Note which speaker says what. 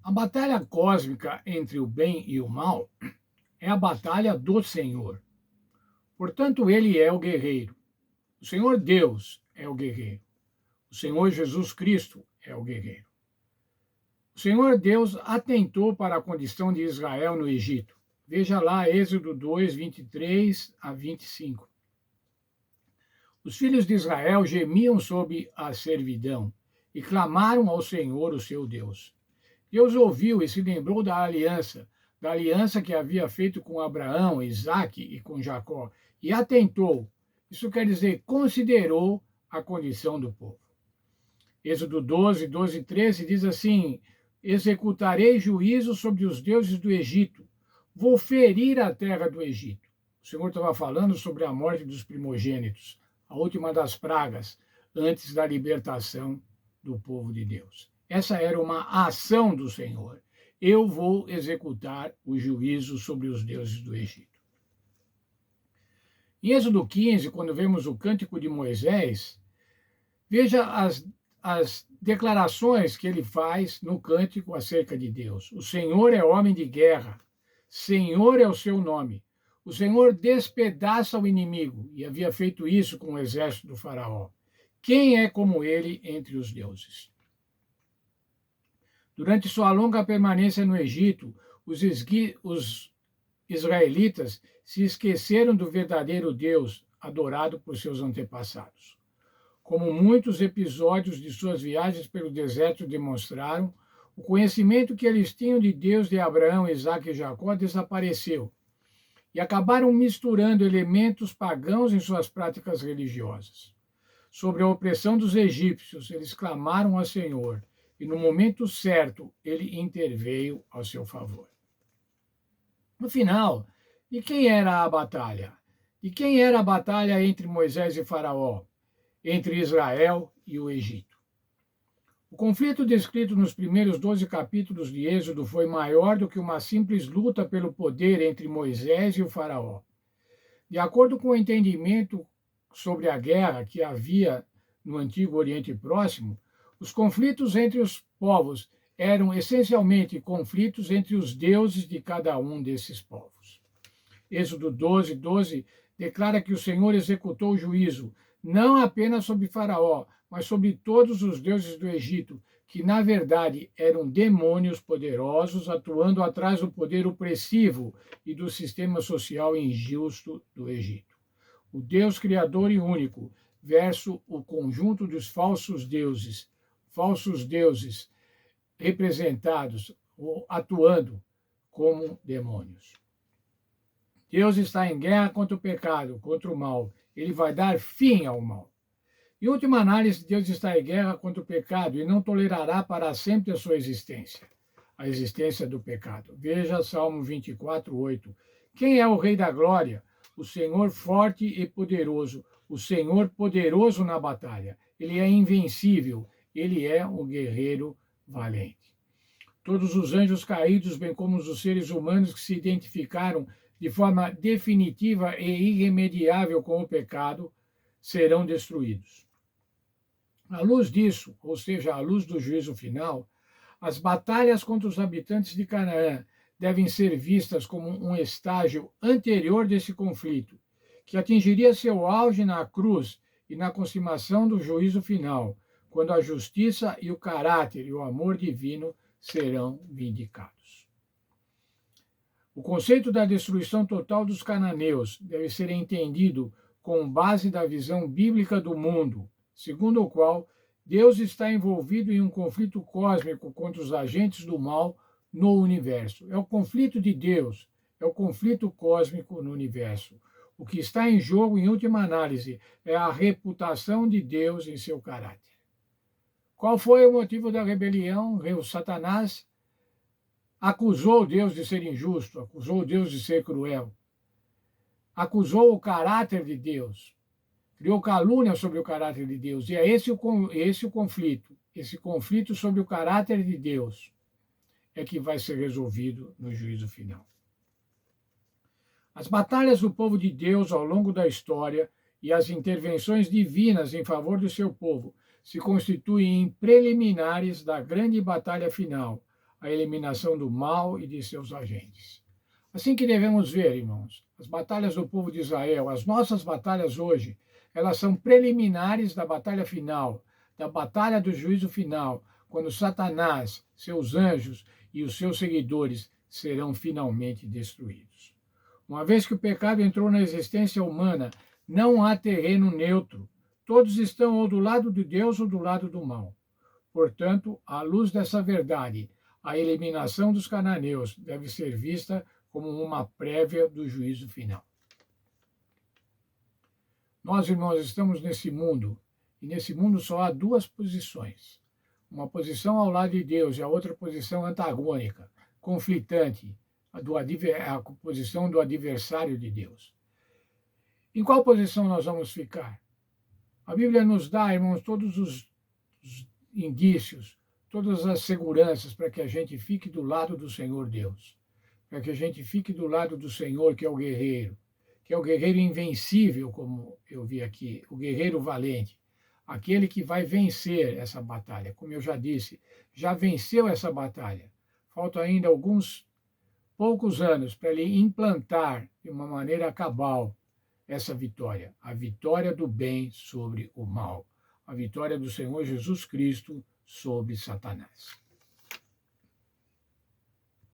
Speaker 1: A batalha cósmica entre o bem e o mal é a batalha do Senhor. Portanto, ele é o guerreiro. O Senhor Deus é o guerreiro. O Senhor Jesus Cristo é o guerreiro. O Senhor Deus atentou para a condição de Israel no Egito. Veja lá Êxodo 2, 23 a 25. Os filhos de Israel gemiam sob a servidão e clamaram ao Senhor, o seu Deus. Deus ouviu e se lembrou da aliança que havia feito com Abraão, Isaque e com Jacó, e atentou. Isso quer dizer, considerou a condição do povo. Êxodo 12, 12 e 13 diz assim: executarei juízo sobre os deuses do Egito, vou ferir a terra do Egito. O Senhor estava falando sobre a morte dos primogênitos, a última das pragas, antes da libertação do povo de Deus. Essa era uma ação do Senhor. Eu vou executar o juízo sobre os deuses do Egito. Em Êxodo 15, quando vemos o cântico de Moisés, veja as declarações que ele faz no cântico acerca de Deus. O Senhor é homem de guerra, Senhor é o seu nome. O Senhor despedaça o inimigo, e havia feito isso com o exército do faraó. Quem é como ele entre os deuses? Durante sua longa permanência no Egito, os israelitas se esqueceram do verdadeiro Deus adorado por seus antepassados. Como muitos episódios de suas viagens pelo deserto demonstraram, o conhecimento que eles tinham de Deus de Abraão, Isaque e Jacó desapareceu e acabaram misturando elementos pagãos em suas práticas religiosas. Sobre a opressão dos egípcios, eles clamaram ao Senhor e no momento certo ele interveio ao seu favor. No final, de quem era a batalha? De quem era a batalha entre Moisés e Faraó? Entre Israel e o Egito. O conflito descrito nos primeiros 12 capítulos de Êxodo foi maior do que uma simples luta pelo poder entre Moisés e o Faraó. De acordo com o entendimento sobre a guerra que havia no Antigo Oriente Próximo, os conflitos entre os povos eram essencialmente conflitos entre os deuses de cada um desses povos. Êxodo 12, 12 declara que o Senhor executou o juízo não apenas sobre Faraó, mas sobre todos os deuses do Egito, que na verdade eram demônios poderosos atuando atrás do poder opressivo e do sistema social injusto do Egito. O Deus criador e único versus o conjunto dos falsos deuses representados ou atuando como demônios. Deus está em guerra contra o pecado, contra o mal. Ele vai dar fim ao mal. Em última análise, Deus está em guerra contra o pecado e não tolerará para sempre a sua existência, a existência do pecado. Veja Salmo 24, 8. Quem é o Rei da Glória? O Senhor forte e poderoso, o Senhor poderoso na batalha. Ele é invencível, ele é um guerreiro valente. Todos os anjos caídos, bem como os seres humanos que se identificaram de forma definitiva e irremediável com o pecado, serão destruídos. À luz disso, ou seja, à luz do juízo final, as batalhas contra os habitantes de Canaã devem ser vistas como um estágio anterior desse conflito, que atingiria seu auge na cruz e na consumação do juízo final, quando a justiça e o caráter e o amor divino serão vindicados. O conceito da destruição total dos cananeus deve ser entendido com base da visão bíblica do mundo, segundo o qual Deus está envolvido em um conflito cósmico contra os agentes do mal no universo. É o conflito de Deus, é o conflito cósmico no universo. O que está em jogo, em última análise, é a reputação de Deus em seu caráter. Qual foi o motivo da rebelião? O Satanás acusou Deus de ser injusto, acusou Deus de ser cruel, acusou o caráter de Deus, criou calúnia sobre o caráter de Deus. E é esse o conflito. Esse conflito sobre o caráter de Deus é que vai ser resolvido no juízo final. As batalhas do povo de Deus ao longo da história e as intervenções divinas em favor do seu povo se constituem em preliminares da grande batalha final, a eliminação do mal e de seus agentes. Assim que devemos ver, irmãos, as batalhas do povo de Israel, as nossas batalhas hoje, elas são preliminares da batalha final, da batalha do juízo final, quando Satanás, seus anjos e os seus seguidores serão finalmente destruídos. Uma vez que o pecado entrou na existência humana, não há terreno neutro. Todos estão ou do lado de Deus ou do lado do mal. Portanto, à luz dessa verdade, a eliminação dos cananeus deve ser vista como uma prévia do juízo final. Nós, irmãos, estamos nesse mundo, e nesse mundo só há duas posições. Uma posição ao lado de Deus e a outra posição antagônica, conflitante, a posição do adversário de Deus. Em qual posição nós vamos ficar? A Bíblia nos dá, irmãos, todos os indícios, todas as seguranças para que a gente fique do lado do Senhor Deus, para que a gente fique do lado do Senhor, que é o guerreiro invencível, como eu vi aqui, o guerreiro valente, aquele que vai vencer essa batalha. Como eu já disse, já venceu essa batalha. Faltam ainda alguns poucos anos para ele implantar de uma maneira cabal essa vitória, a vitória do bem sobre o mal, a vitória do Senhor Jesus Cristo sobre Satanás.